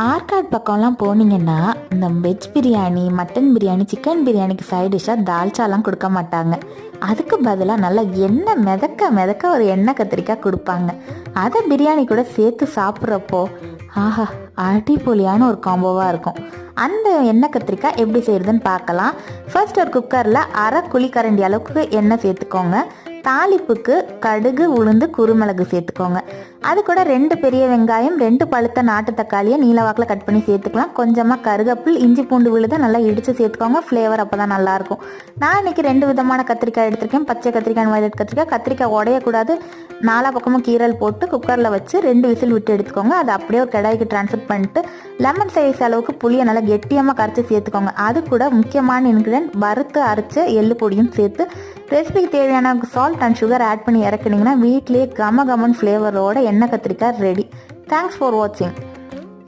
ஆற்காடு பக்கம்லாம் போனீங்கன்னா இந்த veg biryani, mutton biryani, chicken பிரியாணிக்கு சைட் டிஷ்ஷாக தால்ச்சாலாம் கொடுக்க மாட்டாங்க. அதுக்கு பதிலாக நல்லா எண்ணெய் மிதக்க மிதக்க ஒரு எண்ணெய் கத்திரிக்காய் கொடுப்பாங்க. அதை பிரியாணி கூட சேர்த்து சாப்பிட்றப்போ ஆஹா, அடிப்பொலியான ஒரு காம்போவாக இருக்கும். அந்த எண்ணெய் கத்திரிக்காய் எப்படி செய்கிறதுன்னு பார்க்கலாம். ஃபர்ஸ்ட் ஒரு குக்கரில் அரை குழிக்கரண்டி அளவுக்கு எண்ணெய் சேர்த்துக்கோங்க. தாளிப்புக்கு கடுகு, உளுந்து, குருமிளகு சேர்த்துக்கோங்க. அது கூட 2 பெரிய வெங்காயம், 2 பழுத்த நாட்டு தக்காளியை நீளவாக்கில் கட் பண்ணி சேர்த்துக்கலாம். கொஞ்சமாக கருகப்பில், இஞ்சி பூண்டு விழுதை நல்லா இடித்து சேர்த்துக்கோங்க. ஃப்ளேவர் அப்போ தான் நல்லாயிருக்கும். நான் இன்றைக்கி 2 விதமான கத்திரிக்காய் எடுத்திருக்கேன். பச்சை கத்திரிக்காய், வயலட் கத்திரிக்காய். கத்திரிக்காய் உடையக்கூடாது. 4 பக்கமும் கீரல் போட்டு குக்கரில் வச்சு 2 விசில் விட்டு எடுத்துக்கோங்க. அது அப்படியே ஒரு கடாய்க்கு ட்ரான்ஸ்ஃபர் பண்ணிட்டு லெமன் சைஸ் அளவுக்கு புளியை நல்லா கெட்டியமாக கரைச்சி சேர்த்துக்கோங்க. அது கூட முக்கியமான இன்க்ரீடியன்ட் வறுத்து அரைச்ச எள்ளு பொடியும் சேர்த்து ரெசிபிக்கு தேவையான சால்ட் அண்ட் சுகர் ஆட் பண்ணி இறக்குனீங்கன்னா வீட்லேயே கம கமன் ஃப்ளேவரோட எண்ணெய் கத்திரிக்காய் ரெடி. தேங்க்ஸ் ஃபார் வாட்சிங்.